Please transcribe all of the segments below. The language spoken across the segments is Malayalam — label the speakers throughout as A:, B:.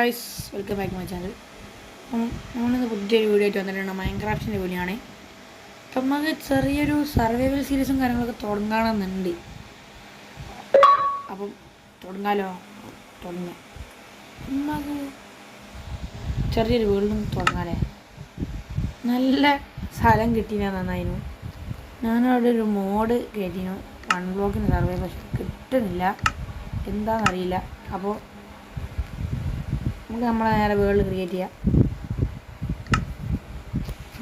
A: Guys, welcome back my channel. നമ്മളിന്ന് പുതിയൊരു വീഡിയോ ആയിട്ട് വന്നിട്ടുണ്ട്. മൈൻക്രാഫ്റ്റിൻ്റെ വീഡിയോ ആണ്. അപ്പം നമുക്ക് ചെറിയൊരു സർവൈവൽ സീരീസും കാര്യങ്ങളൊക്കെ തുടങ്ങണമെന്നുണ്ട്. അപ്പം തുടങ്ങാലോ. തുടങ്ങാം. നമുക്ക് ചെറിയൊരു വീടും തുടങ്ങാലേ. നല്ല സ്ഥലം കിട്ടിയാൽ നന്നായിരുന്നു. ഞാനവിടെ ഒരു മോഡ് കയറ്റിനു, 1 ബ്ലോക്കിന് സർവൈവ്, പക്ഷെ കിട്ടുന്നില്ല, എന്താണെന്നറിയില്ല. അപ്പോൾ നമുക്ക് നമ്മളെ നേരെ വേൾഡ് ക്രിയേറ്റ് ചെയ്യാം.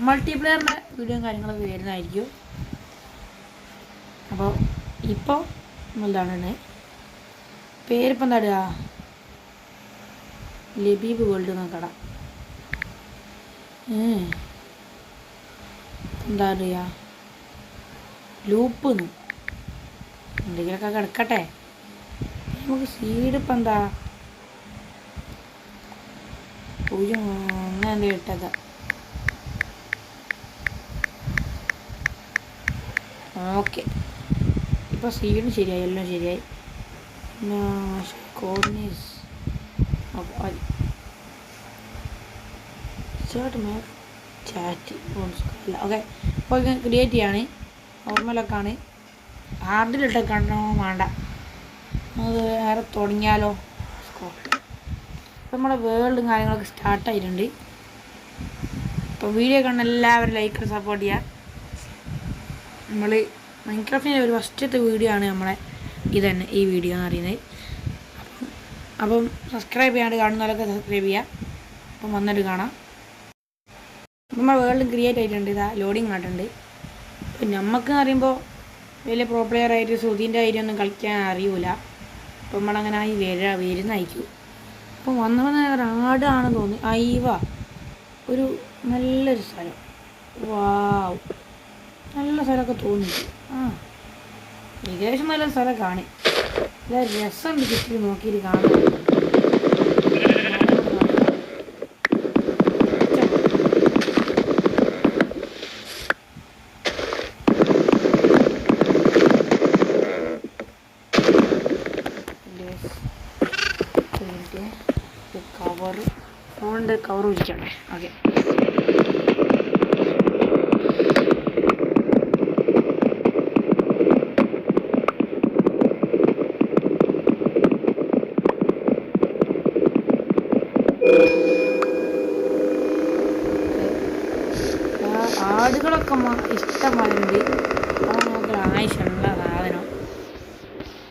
A: മൾട്ടിപ്ലെയറിൻ്റെ വീഡിയോയും കാര്യങ്ങളൊക്കെ വരുന്നതായിരിക്കും. അപ്പോൾ ഇപ്പോൾ എന്താണ് പേരിപ്പം എന്താ ഇടുക? ലബീബ് വേൾഡ് നോക്കട. എന്താ പറയുക, ലൂപ്പ് എന്തെങ്കിലുമൊക്കെ കിടക്കട്ടെ. നമുക്ക് സീഡ് ഇപ്പം എന്താ 0 ഇട്ടത്. ഓക്കെ, ഇപ്പോൾ സീഡ് ശരിയായി, എല്ലാം ശരിയായി. Cornice chat okay. അപ്പോൾ ഇത് ക്രിയേറ്റ് ചെയ്യാണ്. നോർമലൊക്കെ ആണ്. ഹാർഡിലിട്ട് കണ്ടോ വേണ്ട, അത് വേറെ തുടങ്ങിയാലോ. നമ്മുടെ വേൾഡും കാര്യങ്ങളൊക്കെ സ്റ്റാർട്ടായിട്ടുണ്ട്. അപ്പോൾ വീഡിയോ കാണുന്ന എല്ലാവരും ലൈക്ക് സപ്പോർട്ട് ചെയ്യുക. നമ്മൾ മൈൻക്രാഫ്റ്റിൻ്റെ ഒരു ഫസ്റ്റത്തെ വീഡിയോ ആണ് നമ്മളെ ഇതന്നെ, ഈ വീഡിയോ എന്ന് പറയുന്നത്. അപ്പം സബ്സ്ക്രൈബ് ചെയ്യാണ്ട് കാണുന്നവരൊക്കെ സബ്സ്ക്രൈബ് ചെയ്യുക. അപ്പം വന്നിട്ട് കാണാം. നമ്മൾ വേൾഡ് ക്രിയേറ്റ് ആയിട്ടുണ്ട്. ഇതാ ലോഡിങ് ആയിട്ടുണ്ട്. അപ്പം നമുക്ക് പറയുമ്പോൾ വലിയ പ്രോ പ്ലെയർ ആയിട്ട് സുധീൻ്റെ ആയിട്ടൊന്നും കളിക്കാൻ അറിയൂല. അപ്പം നമ്മളങ്ങനെ ആയി വരുന്നതായിരിക്കും. അപ്പം വന്നവന്ന് ഒരാടാണെന്ന് തോന്നി. അയവ ഒരു നല്ലൊരു സ്ഥലം. വാവ്, നല്ല സ്ഥലമൊക്കെ തോന്നി. ഏകദേശം നല്ല സ്ഥലം കാണി. നല്ല രസമുണ്ട് ചുറ്റി നോക്കിയിട്ട് കാണാൻ. ഫോണിൻ്റെ കവർ വിരിക്കണ്ടേ? ഓക്കെ. ആടുകളൊക്കെ ഇഷ്ടംപോലെ ഉണ്ട്. അപ്പോൾ നമുക്ക് ആവശ്യമുള്ളതാണ്.